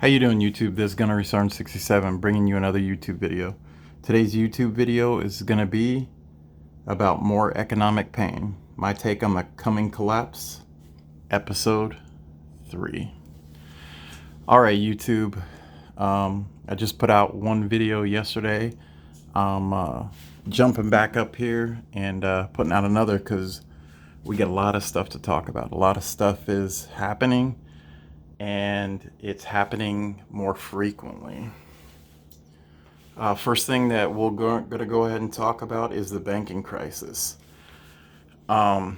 How you doing, YouTube? This is Gunnery67 bringing you another YouTube video. Today's YouTube video is going to be about more economic pain. My take on the coming collapse, episode 3. Alright, YouTube. I just put out one video yesterday. I'm jumping back up here and putting out another because we get a lot of stuff to talk about. A lot of stuff is happening, and it's happening more frequently. First thing that we're going to go ahead and talk about is the banking crisis. So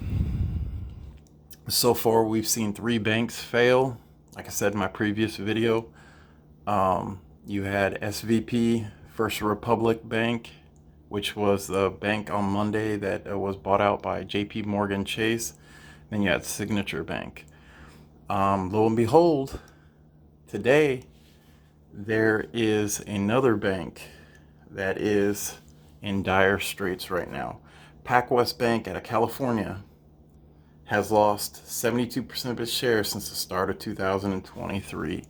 far, we've seen 3 banks fail. Like I said in my previous video, you had SVP, First Republic Bank, which was the bank on Monday that was bought out by JP Morgan Chase. Then you had Signature Bank. Lo and behold, today there is another bank that is in dire straits right now. PacWest Bank out of California has lost 72% of its shares since the start of 2023.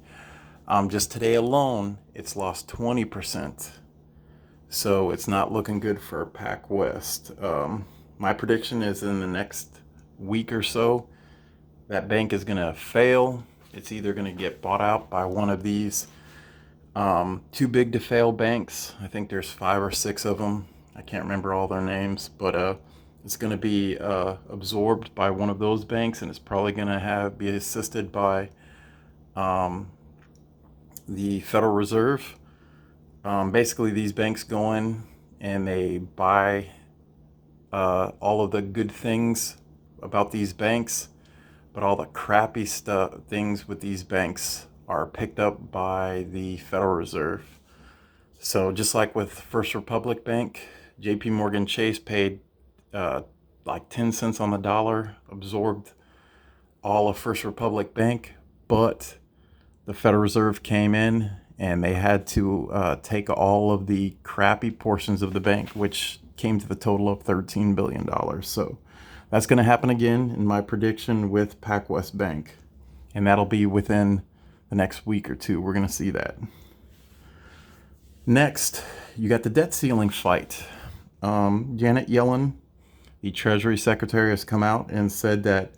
Just today alone, it's lost 20%. So it's not looking good for PacWest. My prediction is in the next week or so, that bank is going to fail. It's either going to get bought out by one of these too big to fail banks. I think there's 5 or 6 of them. I can't remember all their names, but it's going to be absorbed by one of those banks, and it's probably going to be assisted by the Federal Reserve. Basically, these banks go in and they buy all of the good things about these banks, but all the crappy things with these banks are picked up by the Federal Reserve. So just like with First Republic Bank, JP Morgan Chase paid like 10 cents on the dollar, absorbed all of First Republic Bank, but the Federal Reserve came in and they had to take all of the crappy portions of the bank, which came to the total of $13 billion. So that's going to happen again in my prediction with PacWest Bank. And that'll be within the next week or two. We're going to see that. Next, you got the debt ceiling fight. Janet Yellen, the Treasury Secretary, has come out and said that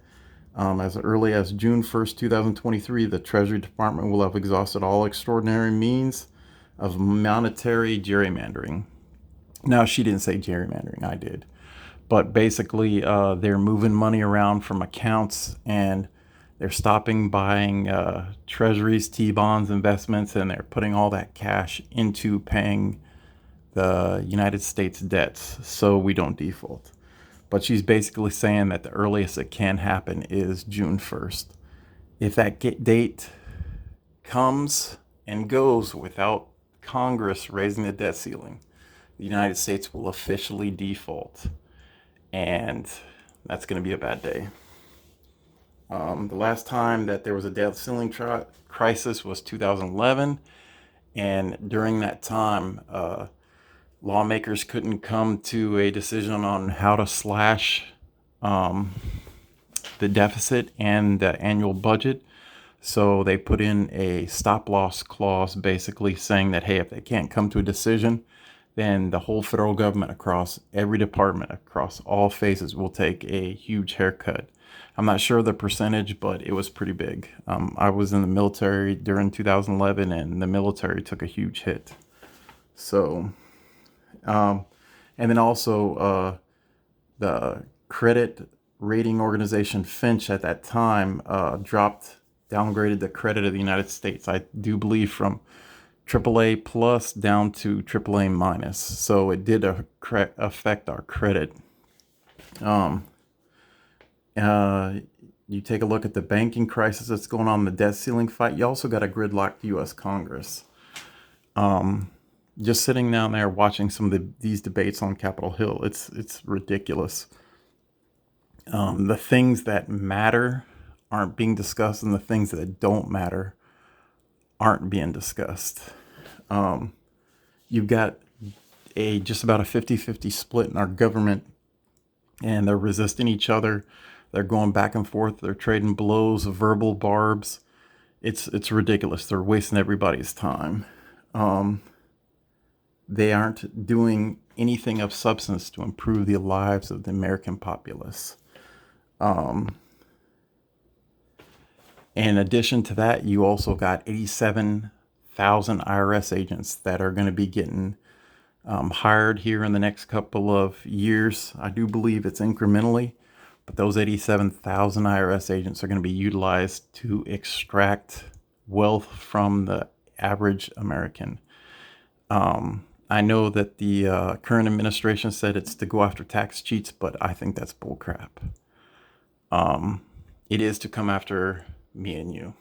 as early as June 1st, 2023, the Treasury Department will have exhausted all extraordinary means of monetary gerrymandering. Now, she didn't say gerrymandering, I did. But basically, they're moving money around from accounts, and they're stopping buying treasuries, T-bonds, investments, and they're putting all that cash into paying the United States debts so we don't default. But she's basically saying that the earliest it can happen is June 1st. If that date comes and goes without Congress raising the debt ceiling, the United States will officially default. And that's going to be a bad day. The last time that there was a debt ceiling crisis was 2011. And during that time, lawmakers couldn't come to a decision on how to slash the deficit and the annual budget. So they put in a stop-loss clause, basically saying that, hey, if they can't come to a decision, then the whole federal government across every department, across all phases, will take a huge haircut. I'm not sure the percentage, but it was pretty big. I was in the military during 2011, and the military took a huge hit. So, and then also the credit rating organization Finch at that time downgraded the credit of the United States, I do believe, from AAA plus down to AAA minus. So it did affect our credit. You take a look at the banking crisis that's going on, the debt ceiling fight. You also got a gridlocked U.S. Congress. Just sitting down there watching some of these debates on Capitol Hill, it's ridiculous. The things that matter aren't being discussed, and the things that don't matter aren't being discussed. You've got just about a 50-50 split in our government, and they're resisting each other. They're going back and forth. They're trading blows, verbal barbs. It's ridiculous. They're wasting everybody's time. Um, they aren't doing anything of substance to improve the lives of the American populace. Um, in addition to that, you also got 87,000 IRS agents that are going to be getting hired here in the next couple of years. I do believe it's incrementally, but those 87,000 IRS agents are going to be utilized to extract wealth from the average American. I know that the current administration said it's to go after tax cheats, but I think that's bullcrap. It is to come after me and you.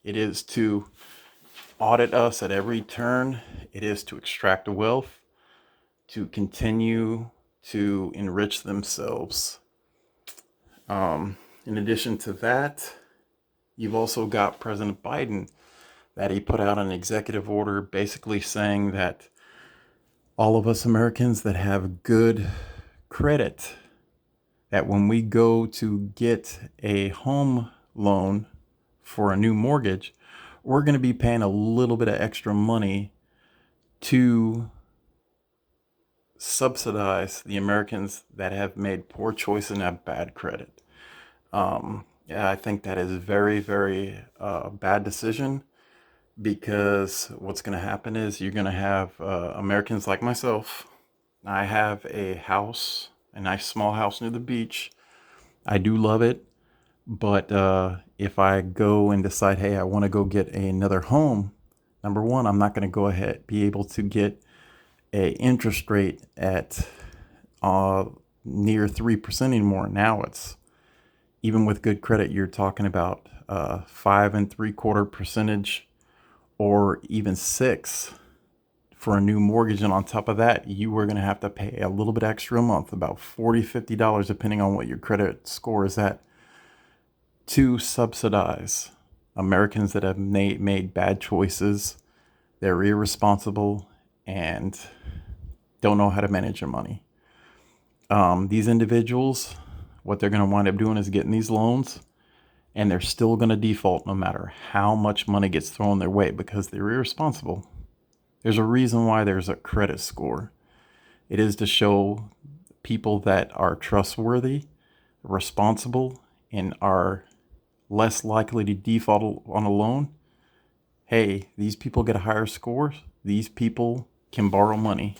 It is to audit us at every turn. It is to extract wealth, to continue to enrich themselves. In addition to that, you've also got President Biden that he put out an executive order basically saying that all of us Americans that have good credit, that when we go to get a home loan for a new mortgage, we're going to be paying a little bit of extra money to subsidize the Americans that have made poor choices and have bad credit. Yeah, I think that is very, very bad decision, because what's going to happen is you're going to have Americans like myself. I have a house, a nice small house near the beach. I do love it. But if I go and decide, hey, I want to go get another home, number one, I'm not going to go ahead be able to get a interest rate at near 3% anymore. Now it's, even with good credit, you're talking about 5.75%, or even 6 for a new mortgage. And on top of that, you are going to have to pay a little bit extra a month, about $40, $50, depending on what your credit score is at, to subsidize Americans that have made bad choices. They're irresponsible and don't know how to manage their money. These individuals, what they're going to wind up doing is getting these loans, and they're still going to default no matter how much money gets thrown their way, because they're irresponsible. There's a reason why there's a credit score. It is to show people that are trustworthy, responsible, and are less likely to default on a loan. Hey, these people get a higher score. These people can borrow money.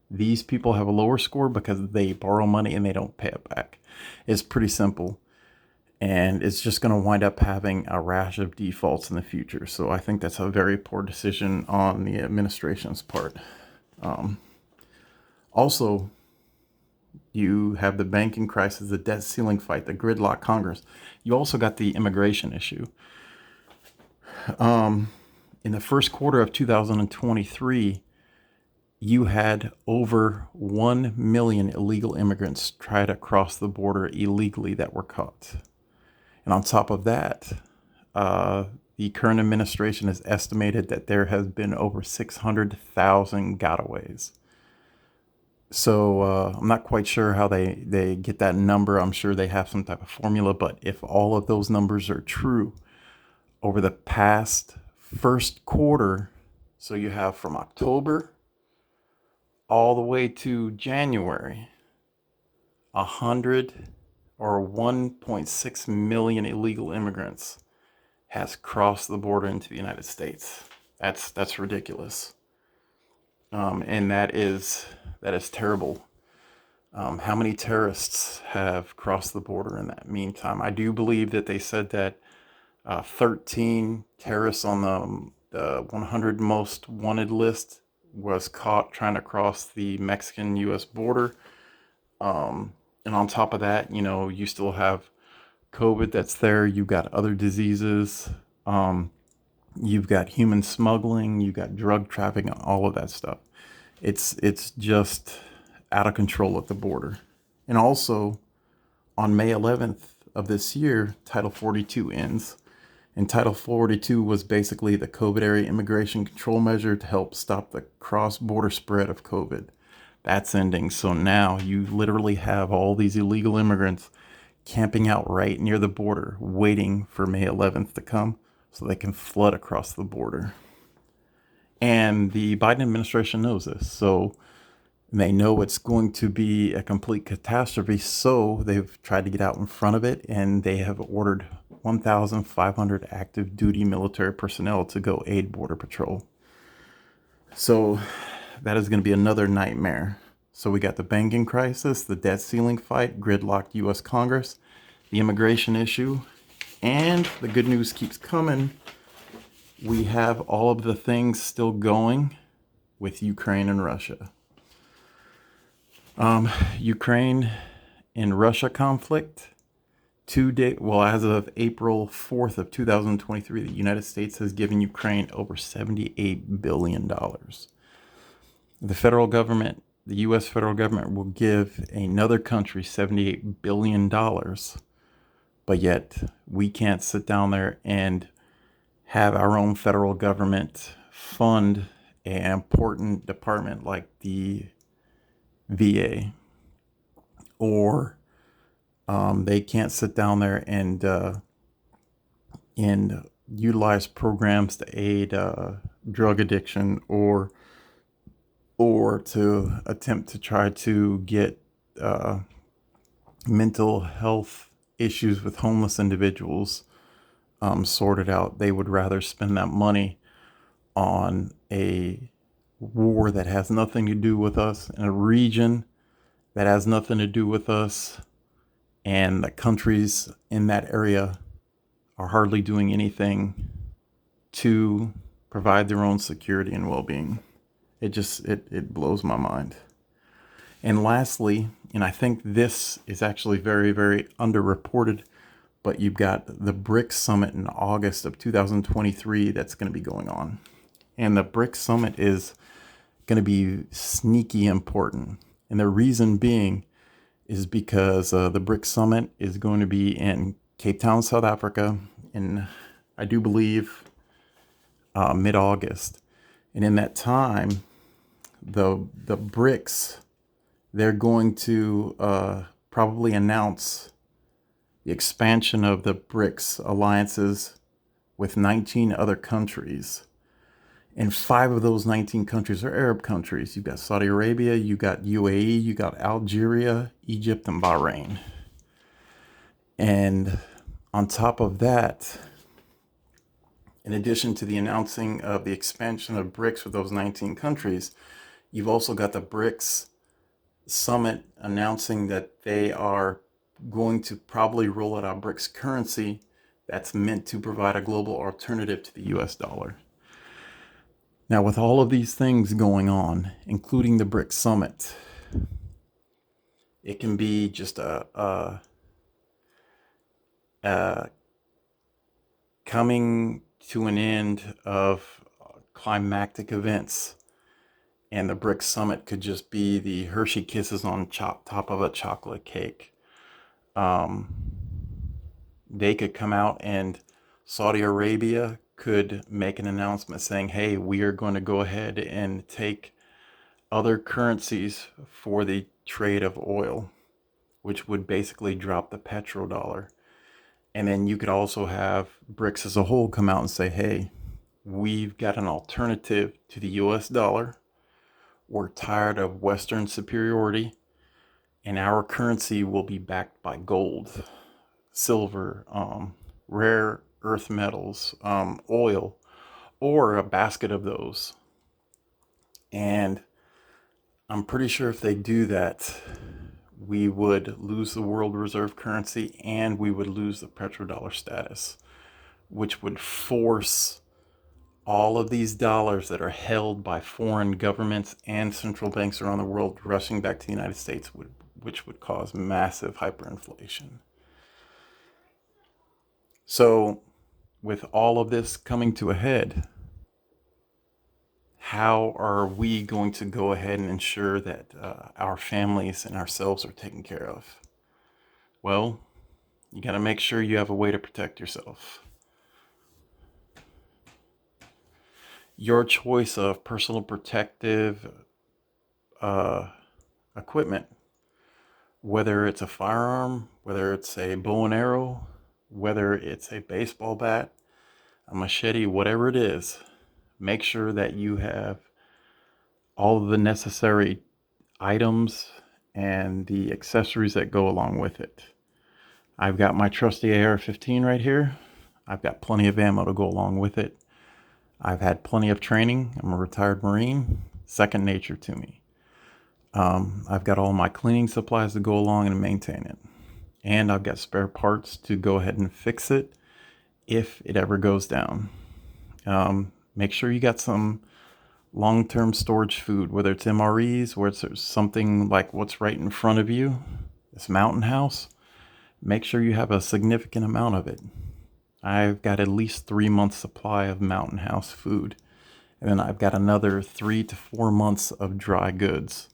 These people have a lower score because they borrow money and they don't pay it back. It's pretty simple. And it's just going to wind up having a rash of defaults in the future. So I think that's a very poor decision on the administration's part. Also, you have the banking crisis, the debt ceiling fight, the gridlock Congress. You also got the immigration issue. In the first quarter of 2023, you had over 1 million illegal immigrants try to cross the border illegally that were caught. And on top of that, the current administration has estimated that there has been over 600,000 gotaways. So I'm not quite sure how they get that number. I'm sure they have some type of formula. But if all of those numbers are true, over the past first quarter, so you have from October all the way to January, 1.6 million illegal immigrants has crossed the border into the United States. That's ridiculous, and that is terrible. How many terrorists have crossed the border in that meantime? I do believe that they said that 13 terrorists on the 100 most wanted list was caught trying to cross the Mexican-U.S. border. And on top of that, you still have COVID that's there. You've got other diseases. You've got human smuggling. You've got drug trafficking, all of that stuff. It's just out of control at the border. And also, on May 11th of this year, Title 42 ends. And Title 42 was basically the COVID area immigration control measure to help stop the cross-border spread of COVID. That's ending. So now you literally have all these illegal immigrants camping out right near the border, waiting for May 11th to come so they can flood across the border. And the Biden administration knows this. So they know it's going to be a complete catastrophe. So they've tried to get out in front of it, and they have ordered 1,500 active duty military personnel to go aid Border Patrol. So that is going to be another nightmare. So we got the banking crisis, the debt ceiling fight, gridlocked U.S. Congress, the immigration issue, and the good news keeps coming. We have all of the things still going with Ukraine and Russia. Ukraine and Russia conflict. As of April 4th of 2023, the United States has given Ukraine over $78 billion. The federal government, the U.S. federal government, will give another country $78 billion, but yet we can't sit down there and have our own federal government fund an important department like the VA, or they can't sit down there and utilize programs to aid drug addiction, or to attempt to try to get mental health issues with homeless individuals sorted out. They would rather spend that money on a war that has nothing to do with us, in a region that has nothing to do with us, and the countries in that area are hardly doing anything to provide their own security and well-being. It blows my mind. And lastly, and I think this is actually very, very underreported, but you've got the BRICS summit in August of 2023 that's going to be going on. And the BRICS summit is going to be sneaky important. And the reason being is because the BRICS summit is going to be in Cape Town, South Africa, in, I do believe, mid-August. And in that time, the BRICS, they're going to probably announce the expansion of the BRICS alliances with 19 other countries. And 5 of those 19 countries are Arab countries. You've got Saudi Arabia, you got UAE, you got Algeria, Egypt, and Bahrain. And on top of that, in addition to the announcing of the expansion of BRICS with those 19 countries, you've also got the BRICS summit announcing that they are going to probably roll out a BRICS currency that's meant to provide a global alternative to the US dollar. Now, with all of these things going on, including the BRICS summit, it can be just a coming to an end of climactic events. And the BRICS summit could just be the Hershey Kisses on top of a chocolate cake. They could come out, and Saudi Arabia could make an announcement saying, hey, we are going to go ahead and take other currencies for the trade of oil, which would basically drop the petrodollar. And then you could also have BRICS as a whole come out and say, hey, we've got an alternative to the US dollar. We're tired of Western superiority, and our currency will be backed by gold, silver, rare earth metals, oil, or a basket of those. And I'm pretty sure if they do that, we would lose the world reserve currency, and we would lose the petrodollar status, which would force all of these dollars that are held by foreign governments and central banks around the world rushing back to the United States, which would cause massive hyperinflation. So, with all of this coming to a head, how are we going to go ahead and ensure that our families and ourselves are taken care of? Well, you got to make sure you have a way to protect yourself. Your choice of personal protective equipment, whether it's a firearm, whether it's a bow and arrow, whether it's a baseball bat, a machete, whatever it is, make sure that you have all of the necessary items and the accessories that go along with it. I've got my trusty AR-15 right here. I've got plenty of ammo to go along with it. I've had plenty of training. I'm a retired Marine, second nature to me. I've got all my cleaning supplies to go along and maintain it. And I've got spare parts to go ahead and fix it if it ever goes down. Make sure you got some long-term storage food, whether it's MREs, where it's something like what's right in front of you, this mountain house. Make sure you have a significant amount of it. I've got at least 3 months supply of mountain house food. And then I've got another 3 to 4 months of dry goods.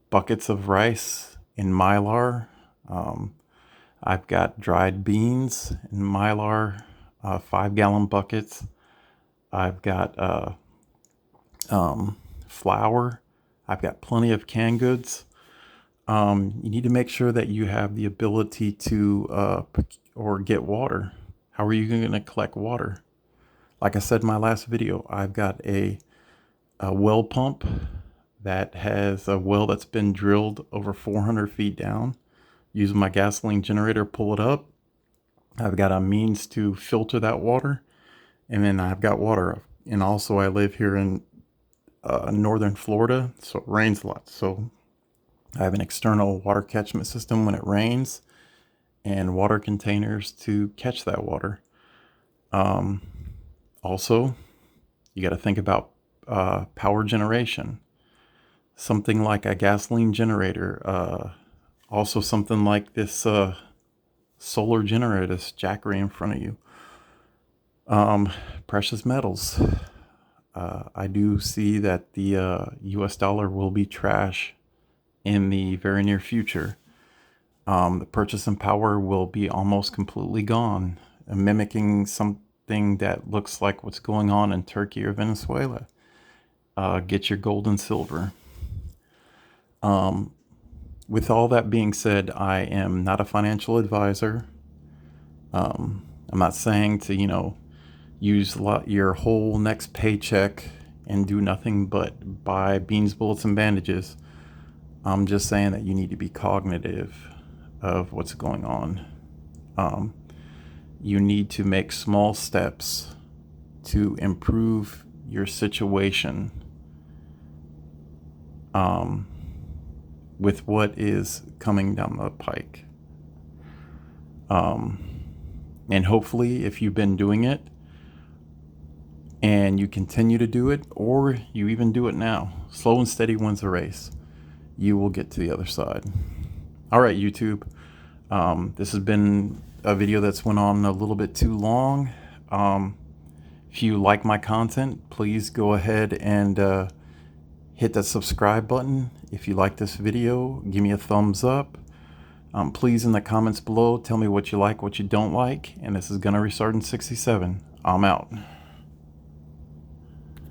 Buckets of rice in Mylar. I've got dried beans in Mylar, 5-gallon buckets. I've got flour. I've got plenty of canned goods. You need to make sure that you have the ability to or get water. How are you going to collect water? Like I said in my last video, I've got a well pump that has a well that's been drilled over 400 feet down. Using my gasoline generator, pull it up. I've got a means to filter that water, and then I've got water. And also I live here in northern Florida, so it rains a lot. So I have an external water catchment system when it rains and water containers to catch that water. Also, you got to think about power generation. Something like a gasoline generator. Also something like this solar generator, this Jackery in front of you. Precious metals. I do see that the U.S. dollar will be trash in the very near future. The purchasing power will be almost completely gone, mimicking something that looks like what's going on in Turkey or Venezuela. Get your gold and silver. With all that being said, I am not a financial advisor. I'm not saying to, use your whole next paycheck and do nothing but buy beans, bullets, and bandages. I'm just saying that you need to be cognitive of what's going on. You need to make small steps to improve your situation with what is coming down the pike. And hopefully, if you've been doing it and you continue to do it, or you even do it now, slow and steady wins the race. You will get to the other side. All right, YouTube. This has been a video that's went on a little bit too long. If you like my content, please go ahead and hit that subscribe button. If you like this video, give me a thumbs up. Please, in the comments below, tell me what you like, what you don't like. And this is Gunner Restarting 67. I'm out.